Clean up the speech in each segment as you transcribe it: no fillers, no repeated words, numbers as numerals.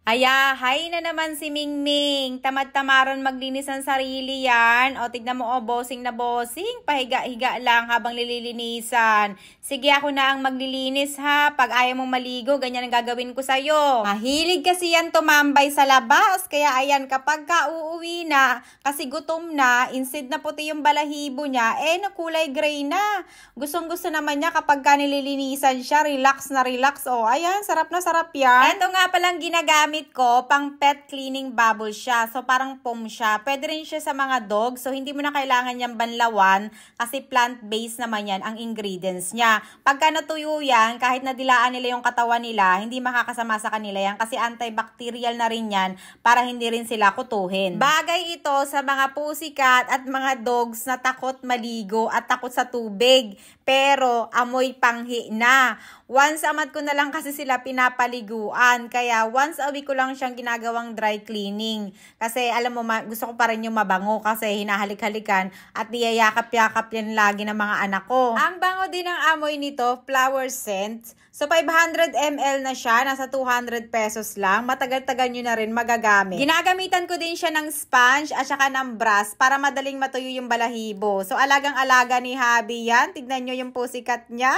Hay na naman si Mingming. Tamad-tamaran maglinis ng sarili yan. O, tignan mo, bossing na bossing. Pahiga-higa lang habang nililinisan. Sige, ako na ang maglilinis ha. Pag ayaw mong maligo, ganyan ang gagawin ko sa'yo. Mahilig kasi yan tumambay sa labas. Kaya ayan, kapag uuwi na, kasi gutom na, instead na puti yung balahibo niya, nakulay gray na. Gustong-gusto naman niya kapag nililinisan siya, relax na relax. O, ayan, sarap na sarap yan. Ito nga palang ginagamit ko, pang pet cleaning bubble siya. So, parang foam siya. Pwede rin siya sa mga dog. So, hindi mo na kailangan niyang banlawan kasi plant-based naman yan ang ingredients niya. Pagka natuyo yan, kahit nadilaan nila yung katawan nila, hindi makakasama sa kanila yan kasi antibacterial na rin yan para hindi rin sila kutuhin. Bagay ito sa mga pussycat at mga dogs na takot maligo at takot sa tubig. Pero, amoy panghi na. Once a month ko na lang kasi sila pinapaliguan. Kaya once a week ko lang siyang ginagawang dry cleaning. Kasi alam mo, gusto ko pa rin yung mabango kasi hinahalik-halikan at niyayakap-yakap yan lagi ng mga anak ko. Ang bango din ng amoy nito, flower scent. So 500 ml na siya, nasa 200 pesos lang. Matagal-tagal nyo na rin magagamit. Ginagamitan ko din siya ng sponge at saka ng brush para madaling matuyo yung balahibo. So alagang-alaga ni Habi yan. Tignan nyo yung pussycat niya.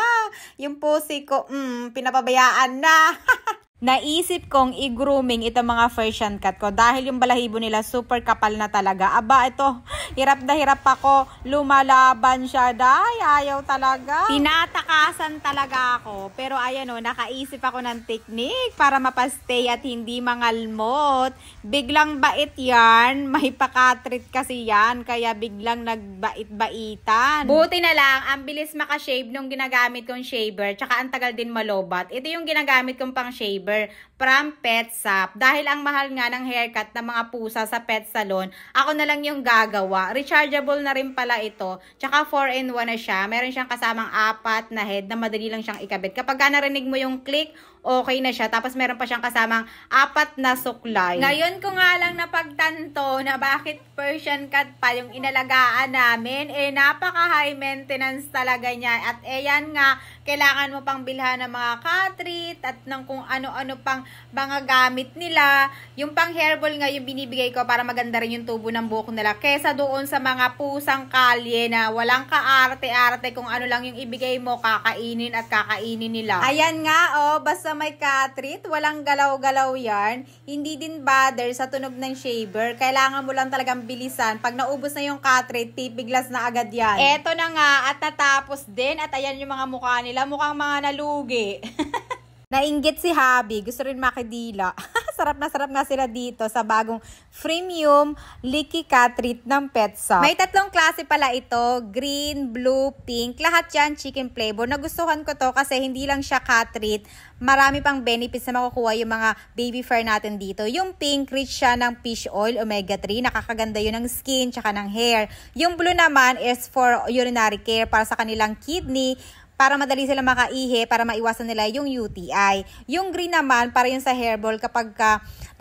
Yung pussy ko, pinapabayaan na. Naisip kong i-grooming itong mga Persian cat ko dahil yung balahibo nila super kapal na talaga. Aba, ito, hirap na hirap ako. Lumalaban siya, ayaw talaga. Tinatakasan talaga ako. Pero ayan o, nakaisip ako ng technique para mapastay at hindi mangalmot. Biglang bait yan. May pakatrit kasi yan, kaya biglang nagbait-baitan. Buti na lang, ang bilis makashave nung ginagamit kong shaver, tsaka ang tagal din malobat. Ito yung ginagamit kong pang shaver from Pet Shop. Dahil ang mahal nga ng haircut ng mga pusa sa pet salon, ako na lang yung gagawa. Rechargeable na rin pala ito. Tsaka 4-in-1 na siya. Meron siyang kasamang 4 na head na madali lang siyang ikabit. Kapag narinig mo yung click, okay na siya. Tapos meron pa siyang kasamang 4 na suklay. Ngayon ko nga lang napagtanto na bakit Persian cat pa yung inalagaan namin. Napaka high maintenance talaga niya. At yan nga, kailangan mo pang bilhan ng mga cat treat at ng kung ano-ano pang mga gamit nila. Yung pang hairball nga yung binibigay ko para maganda rin yung tubo ng buhok nila. Kesa doon sa mga pusang kalye na walang kaarte-arte, kung ano lang yung ibigay mo, kakainin at kakainin nila. Ayan nga, basta may cat treat, walang galaw-galaw yan. Hindi din bother sa tunog ng shaver. Kailangan mo lang talagang bilisan. Pag naubos na yung cat treat, pipiglas na agad yan. Eto na nga, at natapos din. At ayan yung mga mukha nila. Mukhang mga nalugi. Nainggit si Habi. Gusto rin makidila. Sarap na sarap nga sila dito sa bagong premium leaky cat treat ng Pet Shop. May 3 klase pala ito. Green, blue, pink. Lahat yan chicken flavor. Nagustuhan ko to kasi hindi lang siya cat treat. Marami pang benefits na makukuha yung mga baby fur natin dito. Yung pink, rich siya ng fish oil, omega 3. Nakakaganda yun ng skin tsaka ng hair. Yung blue naman is for urinary care para sa kanilang kidney, para madali sila makaihi, para maiwasan nila yung UTI. Yung green naman, para yun sa hairball kapag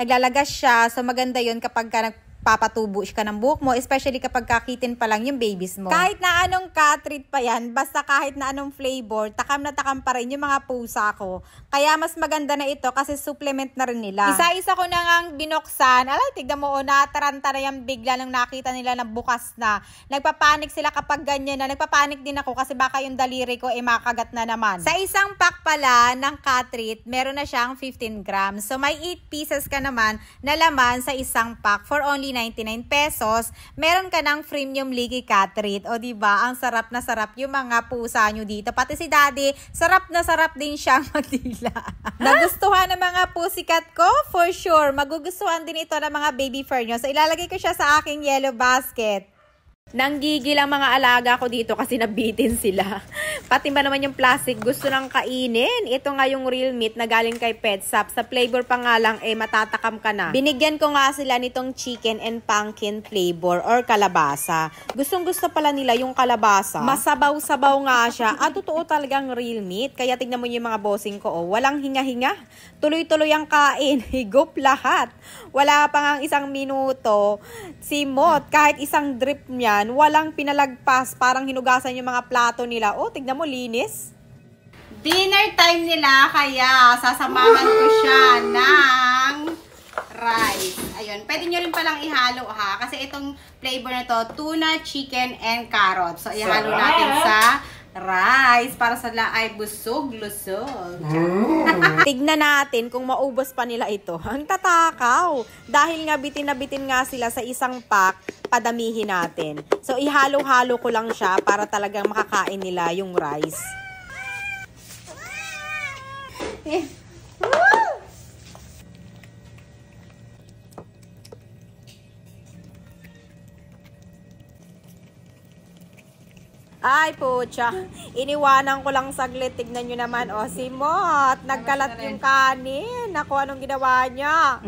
naglalagas siya. So maganda yun kapag nagpapatubo ka ng buhok mo, especially kapag kakitin pa lang yung babies mo. Kahit na anong cat treat pa yan, basta kahit na anong flavor, takam na takam pa rin yung mga pusa ko. Kaya mas maganda na ito kasi supplement na rin nila. Isa-isa ko na ngang binuksan. Alay, tignan mo, nataranta na yan bigla nang nakita nila na bukas na. Nagpapanik sila kapag ganyan na. Nagpapanik din ako kasi baka yung daliri ko makagat na naman. Sa isang pack pala ng cat treat, meron na siyang 15 grams. So may 8 pieces ka naman na laman sa isang pack for only 99 pesos. Meron ka ng premium leaky cat treat. O diba, ang sarap na sarap yung mga pusa nyo dito. Pati si Daddy, sarap na sarap din siyang matila. Nagustuhan ng mga pussycat ko? For sure. Magugustuhan din ito ng mga baby fur nyo. So, ilalagay ko siya sa aking yellow basket. Nanggigil ang mga alaga ko dito kasi nabitin sila. Pati ba naman yung plastic gusto nang kainin. Ito nga yung real meat na galing kay Pet Shop. Sa flavor pa nga lang matatakam ka na. Binigyan ko nga sila nitong chicken and pumpkin flavor or kalabasa. Gustong gusto pala nila yung kalabasa. Masabaw-sabaw nga siya. At totoo talagang real meat. Kaya tignan mo yung mga bossing ko. Walang hinga-hinga. Tuloy-tuloy ang kain. Higop lahat. Wala pa nga 1 minuto. Si Mot, kahit isang drip niya, walang pinalagpas, parang hinugasan yung mga plato nila. Tignan mo, linis. Dinner time nila, kaya sasamahan ko siya ng yun. Pwede nyo rin palang ihalo ha. Kasi itong flavor na to, tuna, chicken, and carrot. So, ihalo natin sa rice para sa laay busog-lusog. Tignan natin kung maubos pa nila ito. Ang tatakaw. Dahil nga bitin na bitin nga sila sa isang pack, padamihin natin. So, ihalo-halo ko lang siya para talagang makakain nila yung rice. Ay, pucha. Iniwanan ko lang saglit. Tignan nyo naman. O, si Mot. Nagkalat yung kanin. Naku, anong ginawa niya?